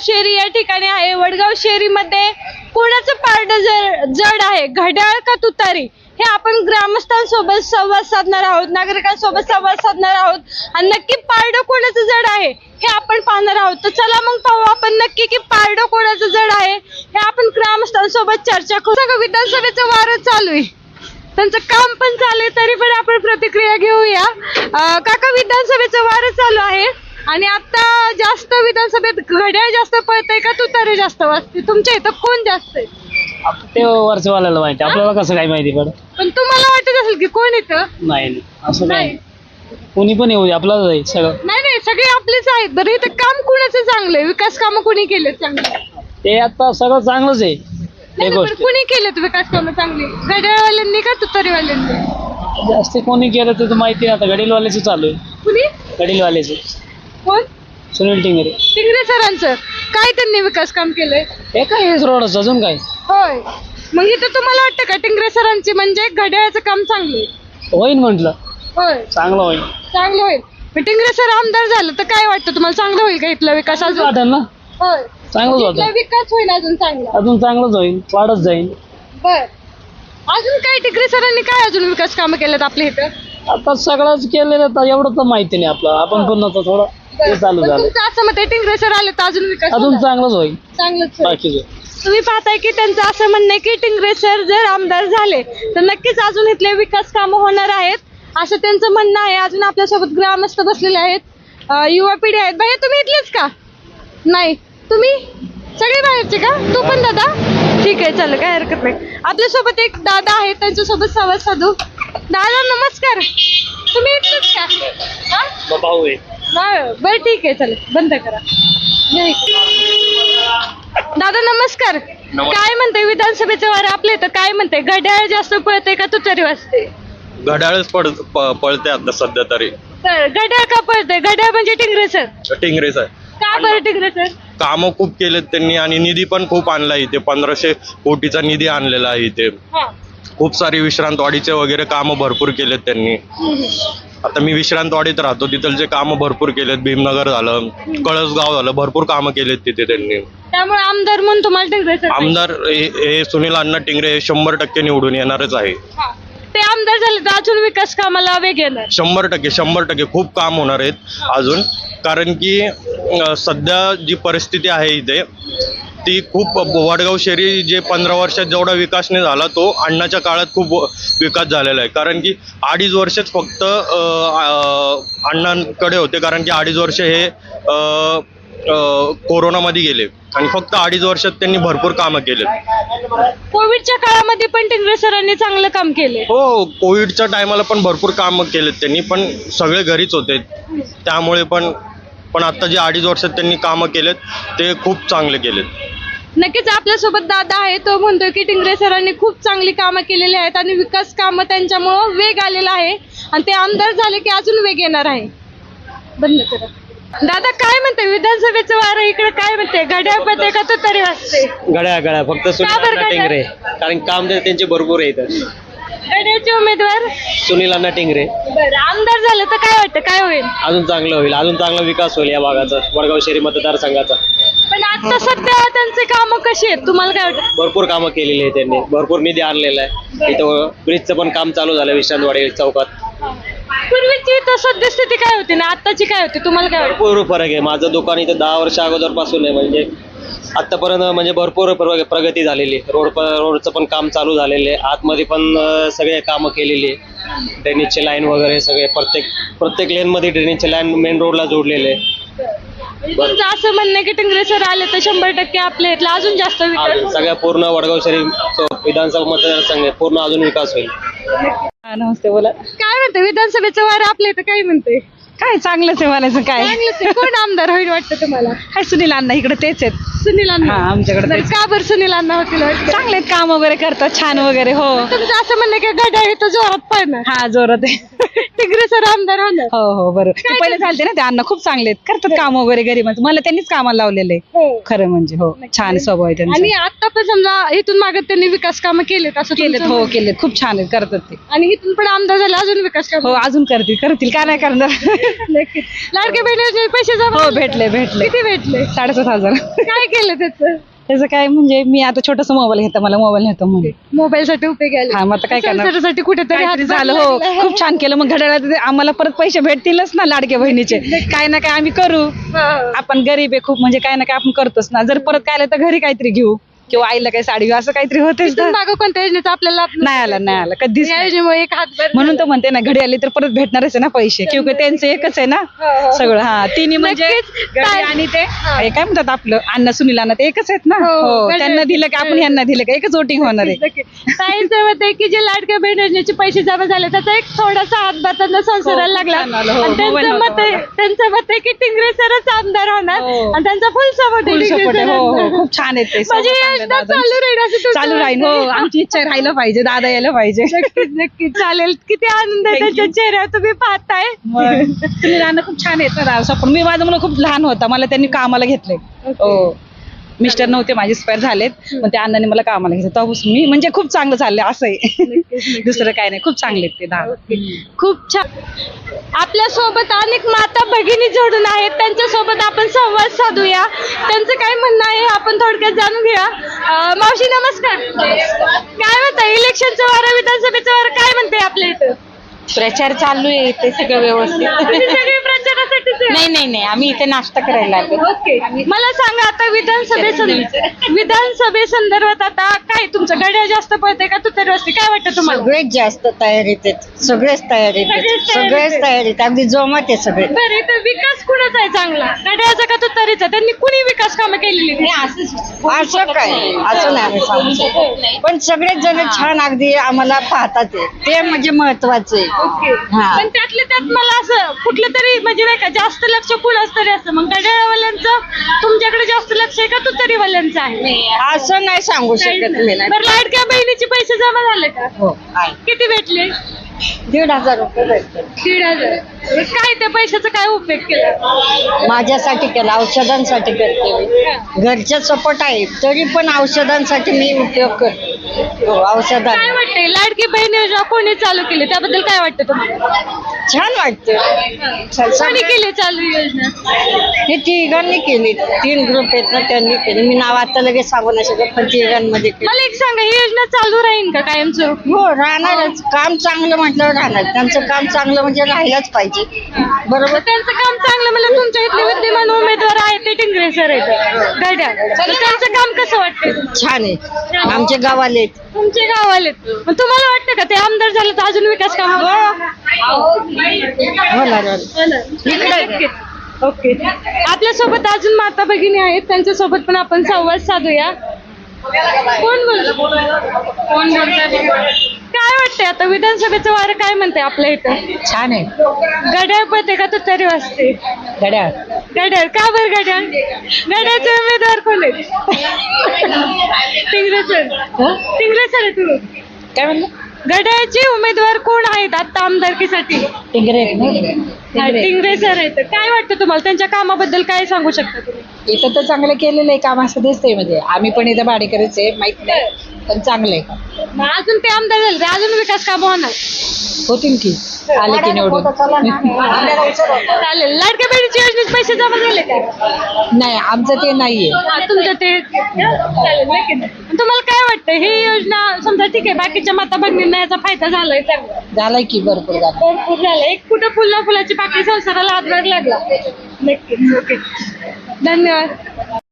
शेरी या ठिकाणी आहे. वडगाव शेरीमध्ये कोणाचं पारडं जड आहे, घड्याळ का तुतारी, हे आपण ग्रामस्थांसोबत संवाद साधणार आहोत, नागरिकांसोबत संवाद साधणार आहोत आणि नक्की पारडं कोणाचं जड आहे हे आपण पाहणार आहोत. तर चला मग पाहू आपण नक्की की पारडं कोणाचं जड आहे हे आपण ग्रामस्थांसोबत चर्चा करू. सगळं विधानसभेचं वारं चालू आहे, त्यांचं काम पण चालू आहे, तरी पण आपण प्रतिक्रिया घेऊया. काका, विधानसभेचं वारं चालू आहे आणि आता जास्त विधानसभेत घड्याळ जास्त पळतंय का तुतारी जास्त वाजते? तुमच्या इथं कोण जास्त आहे? ते वरचवाल्याला माहिती, आपल्याला कसं काय माहिती पडत? पण तुम्हाला वाटत असेल की कोण येतं? नाही असं नाही, कोणी पण येऊ दे, आपल्याला जाईल सगळं. नाही, सगळे आपलेच आहेत. बरं, इथं काम कोणाचं चांगलं आहे? विकास कामं कोणी केलेत चांगले? ते आता सगळं चांगलंच आहे. कोणी केलेत विकास कामं चांगली? घड्याळवाल्यांनी का तुतारीवाल्यांनी? जास्त कोणी केलं ते माहिती नाही. आता गडीलवाल्याचं चालू आहे. कुणी? गडीलवाल्याचं कोण? सुनील टिंगरे. टिंगरे सरांचं काय त्यांनी विकास काम केलंय? हे काय हेच रोडच, अजून काय? होय. मग इथं तुम्हाला वाटतं का टिंगरे सरांची म्हणजे घड्याळाचं काम चांगले होईल? म्हटलं होय, चांगलं होईल. चांगलं होईल. टिंगरे सर आमदार झालं तर काय वाटतं तुम्हाला, चांगलं होईल का इथला विकास? अजून वाटेल ना, होय, चांगलंच इथला वाटेल. विकास होईल अजून चांगला, अजून चांगलंच होईल, वाढत जाईल. बर. अजून काय टिंगरे सरांनी काय अजून विकास कामं केलेत आपल्या इथं? आता सगळंच केलेलं तर एवढं तर माहिती नाही आपलं, आपण पण आता थोडं ते चालू झालं. तुमचं असं मत आहे टिंगरे सर आले तर अजून विकास अजून चांगलंच होईल. चांगलंच होईल. बाकीचं तुम्ही पाहताय की त्यांचं असं म्हणणं आहे की टिंगरे सर जर आमदार झाले तर नक्कीच अजून इथले विकास कामं होणार आहेत, असं त्यांचं म्हणणं आहे. अजून आपल्यासोबत ग्रामस्थ बसलेले आहेत, युवा पिढी आहेत. भैया, तुम्ही इथलेच का? नाही, तुम्ही सगळे बाहेरचे का? तू पण दादा? ठीक आहे, चालेल, काय हरकत नाही. आपल्यासोबत एक दादा आहेत, त्यांच्यासोबत संवाद साधू. दादा नमस्कार, तुम्ही इथलेच का? भाऊ आहे. बरं, ठीक आहे, चालेल, बंद करा. दादा नमस्कार. काय म्हणते विधानसभेचं वारं आपल्या इथं? काय म्हणते, घड्याळ जास्त पळते का तुतारी वाजते? घड्याळच पळते आता सध्या तरी. तर घड्याळ का पळते? घड्याळ म्हणजे टिंगरे सर. टिंगरेच आहे. का बरं टिंगरे सर? कामं खूप केलेत त्यांनी आणि निधी पण खूप आणला इथे. 1500 कोटीचा निधी आणलेला आहे इथे. खूप सारी विश्रांतवाडीचे वगैरे कामं भरपूर केलेत त्यांनी. आता मी विश्रांतवाडीत राहतो, तिथलचे कामं भरपूर केलेत. भीमनगर झालं, कळसगाव झालं, भरपूर कामं केलेत तिथे त्यांनी. त्यामुळे आमदार म्हणून तुम्हाला टिंगरे सर आमदार हे सुनील अण्णा टिंगरे हे 100% निवडून येणारच आहे. ते आमदार झाले तर अजून विकास कामाला वेग येणार? 100% खूप काम होणार आहेत अजून. कारण की सध्या जी परिस्थिती आहे इथे ती खूप, वडगाव शहरी जे 15 वर्षात जेवढा विकास नाही झाला तो अण्णाच्या काळात खूप विकास झालेला आहे. कारण की 2.5 वर्षच फक्त अण्णांकडे होते, कारण की 2.5 वर्ष हे कोरोनामध्ये गेले आणि फक्त 2.5 वर्षात त्यांनी भरपूर कामं केले. कोविडच्या काळामध्ये पण टिंगरे सरांनी चांगलं काम केले. हो, कोविडच्या टायमाला पण भरपूर कामं केलेत त्यांनी, पण सगळे घरीच होते त्यामुळे पण आता जे 2.5 वर्षात त्यांनी कामं केलेत ते खूप चांगले केलेत. नक्कीच आपल्यासोबत दादा आहे, तो म्हणतोय की टिंगरे सरांनी खूप चांगली कामं केलेली आहेत आणि विकास कामं त्यांच्यामुळं वेग आलेला आहे आणि ते आमदार झाले की अजून वेग येणार आहे. बंद करा. दादा काय म्हणते विधानसभेचं वारं इकडे काय म्हणते? घड्याळ पळते का तुतारी वाजते? घड्याळ फक्त सुनील टिंगरे, कारण काम त्यांचे भरपूर आहे. घड्याळचे उमेदवार सुनील अण्णा टिंगरे. बरं, आमदार झालं तर काय वाटतं, काय होईल? अजून चांगलं होईल, अजून चांगला विकास होईल या भागाचा, वडगाव शहरी मतदारसंघाचा. पण आता सध्या त्यांचे कामं कशी आहेत तुम्हाला काय वाटतं? भरपूर कामं केलेली आहे त्यांनी, भरपूर निधी आणलेला आहे. इथं ब्रिजचं पण काम चालू झालं विश्रांतवाडी चौकात. पूर्वीची तर सद्यस्थिती काय होती ना आताची काय होती तुम्हाला काय वाटतं? भरपूर फरक आहे. माझं दुकान इथं 10 वर्ष अगोदरपासून आहे, म्हणजे आतापर्यंत म्हणजे भरपूर प्रगती झालेली. रोडचं पण काम चालू झालेलं आहे. आतमध्ये पण सगळे कामं केलेली आहे. ड्रेनेजचे लाईन वगैरे सगळे प्रत्येक लेनमध्ये ड्रेनेजचे लाईन मेन रोडला जोडलेले आहे. तुमचं असं म्हणणं आहे की टिंगरे सर आले तर 100% आपल्या इथला अजून जास्त विकास? सगळ्या पूर्ण वडगाव शहरी विधानसभा मतदारसंघ पूर्ण अजून विकास होईल. नमस्ते, बोला. काय म्हणते विधानसभेचं वारं आपल्या इथं काय म्हणते? काय चांगलंच आहे म्हणायचं. काय चांगलंच आहे. कोण आमदार होईल वाटतं तुम्हाला? काय सुनील अण्णा इकडे तेच आहेत. सुनील अण्णा. हा, आमच्याकडे बरं, का बरं सुनील अण्णा होतील वाटतं? चांगले काम वगैरे करतात, छान वगैरे. हो, तुमचं असं म्हणणं की घड्याळ इथं जोरात पडणार? हा, जोरात आहे. टिंगरे सर आमदार होणार. हो हो बरोबर ते पहिले झालते ना ते अण्णा खूप चांगले आहेत, करतात काम वगैरे गरीबांचं. मला त्यांनीच कामाला लावलेलं आहे हो. खरं म्हणजे. हो छान स्वभाव आहे त्यांचा. आणि आता पण समजा इथून मागे त्यांनी विकास कामं केलेत असं केलेत तुमचं हो म्हणणं? केलेत, खूप छान आहेत, करतात ते. आणि इथून पण आमदार झाला अजून विकास काम हो अजून करतील का नाही करणार. लाडके बहीण योजनेचे पैसे जमा हो झाले? भेटले किती भेटले? 7,500. काय केलं त्याचं? त्याचं काय म्हणजे मी आता छोटासा मोबाईल घेतो, मला मोबाईल नेतो म्हणून. मोबाईल साठी उपयोग आले. हा, मग आता काय करणार? संसारासाठी कुठेतरी हात काहीतरी झालं हो, खूप छान केलं. मग घड्याळात ते आम्हाला परत पैसे भेटतीलच ना लाडक्या बहिणीचे. काय ना काय आम्ही करू. आपण गरीब आहे खूप, म्हणजे काय ना काय आपण करतोच ना. जर परत काय आलं तर घरी काहीतरी घेऊ किंवा आईला काही साडी घेऊ, असं काहीतरी होतेच ना. मागं कोणत्या योजनेचा आपल्याला लाभ नाही आला कधीच या नाही. योजनेमुळे एक हातभार म्हणून तर म्हणते ना, घडी आली तर परत भेटणारच आहे ना पैसे, किंवा त्यांचं एकच आहे ना सगळं. हा तिन्ही म्हणजे नक्कीच. घडी आणि ते हे काय म्हणतात आपलं अण्णा सुनील अण्णा, ते एकच आहेत ना. हो, हो घड्याळ. त्यांना दिलं का आपण ह्यांना दिलं का, एकच वोटिंग होणार आहे. ताईंचं मत आहे की जे लाडक्या बहीण योजनेचे पैसे जमा झाले त्याचा एक थोडासा हातभार त्यांना संसाराला लागला. खूप छान आलं. हो, आणि मोबाईल त्यांचं मत आहे की टिंगरे सरच आमदार होणार हो. आणि त्यांचा फुल सपोर्ट Full आहे support आहे. टिंगरे हो सरांना. खूप छान आहे ते. माझी सर्व चांगलं योजना दादा. चालू राहील असं तुमचं चालू राहील. मत हो आहे? आमची इच्छा राहिलं पाहिजे, दादा यायला पाहिजे. नक्कीच चालेल. किती आनंद आहे Thank you. त्यांच्या चेहऱ्यावर तुम्ही पाहताय. सुनील अण्णा खूप छान आहेत ना दादा. पण मी माझा मुलं खूप लहान होता, मला त्यांनी कामाला घेतले. हो मिस्टर नव्हते माझे, एक्सपायर झालेत. पण त्या अण्णांनी मला कामाला घेतलं तेव्हापासून मी म्हणजे खूप चांगलं चाललंय असं आहे. दुसरं काय नाही, खूप चांगले आहेत ते दादा. खूप छान. आपल्या सोबत अनेक माता भगिनी जोडून आहेत, त्यांच्या सोबत आपण संवाद साधूया. त्यांचं काय म्हणणं आहे आपण थोडक्यात जाणून घेऊया. मावशी नमस्कार. काय म्हणताय इलेक्शनचं वारं, विधानसभेचं वारं काय म्हणते आपल्या इथं? प्रचार चालू आहे, ते सगळं व्यवस्थित. तुम्ही सगळे प्रचारासाठीच आहे? नाही आम्ही इथे नाश्ता करायला आलो. ओके. मला सांगा आता विधानसभे संदर्भात आता काय तुमचं घड्याळ जास्त पळतंय का तुतारी वाजते, काय वाटतं तुम्हाला? सगळेच जास्त तयारीत आहेत, सगळेच तयारीत आहेत, सगळेच तयारीत, अगदी जोमात आहे सगळे. बरं इथं विकास कुणाचा आहे चांगला, घड्याळाचा का तुतारीचा? त्यांनी कुणी विकास कामं केलेली? असं काय, असं नाही आम्ही सांगू शकत. पण सगळेच जण छान अगदी आम्हाला पाहतात आहे. ते म्हणजे महत्वाचं आहे. हा. पण त्यातल्या त्यात मला असं कुठलं तरी म्हणजे नाही का जास्त लक्ष कुणाच तरी असतं, मग घड्याळवाल्यांचं तुमच्याकडे जास्त लक्ष आहे का तुतारीवाल्यांचं आहे? असं नाही सांगू शकत मी. नाही. बरं लाडक्या बहिणीचे पैसे जमा झाले का? हो आहे. किती भेटले? 1,500 रुपये भेटतात. 1,500. काय त्या पैशाचा काय उपयोग केला? माझ्यासाठी केला, औषधांसाठी करते मी. घरचे सपोर्ट आहे तरी पण औषधांसाठी मी उपयोग करते. हो औषधां काय वाटतंय लाडकी बहीण योजना कोणी चालू केली त्याबद्दल काय वाटतं तुम्हाला? छान वाटतं. कोणी केली चालू योजना? हे तिघांनी केली, 3 ग्रुप आहेत ना त्यांनी केली. मी नाव आता लगेच सांगू नाही शकत, पण तिघांमध्ये केली. मला एक सांगा ही योजना चालू राहील का कायमस्वरूपी? हो राहणारच. काम चांगलं म्हटलं राहणार. त्यांचं काम चांगलं म्हणजे राहायलाच पाहिजे. बरोबर. त्यांचं काम चांगलं म्हणजे तुमच्या इथले विद्यमान उमेदवार आहेत ते टिंगरे सर आहेत घड्याळ, तर त्यांचं काम कसं वाटतं? छान आहे, आमचे गावाले आहेत. तुमचे गावालेत. मग तुम्हाला वाटतं का ते आमदार झाले तर अजून विकास काम होणार. ओके. आपल्या सोबत अजून माता भगिनी आहेत, त्यांच्या सोबत पण आपण संवाद साधूया. कोण काय वाटतंय आता विधानसभेचं वारं काय म्हणते आपल्या इथं? छान आहे. घड्याळ पळते का तुतारी वाजते? गड्या घड्याळ का बरं घड्याळ? घड्याळचे उमेदवार कोण आहेत? टिंगरे सर. टिंगरे सर आहे तुम्ही काय म्हणलं? घड्याळचे उमेदवार कोण आहेत आता आमदारकीसाठी? टिंगरे टिंगरे सर आहेत. काय वाटतं तुम्हाला त्यांच्या कामाबद्दल काय सांगू शकता तुम्ही? इथं तर चांगलं केलेलं आहे काम असं दिसतंय. म्हणजे आम्ही पण इथं भाडेकरीच आहे, माहित नाही पण चांगलं आहे. मग अजून ते आमदार झाले तर अजून विकास काम होणार? होतील की आले की निवडून. चालेल. लाडक्या बहिणीची योजनेचे पैसे जमा झाले का? नाही आमचं ते नाहीये. तुमचं ते चालेल. नक्की. तुम्हाला काय वाटतं ही योजना समजा ठीक आहे बाकीच्या माता भगिनींना याचा फायदा झालाय चांगला झालंय की भरपूर झालं. भरपूर झालं. एक कुठं फुलना फुलाची पाकळी संसाराला हातभार लागला. नक्कीच. ओके धन्यवाद.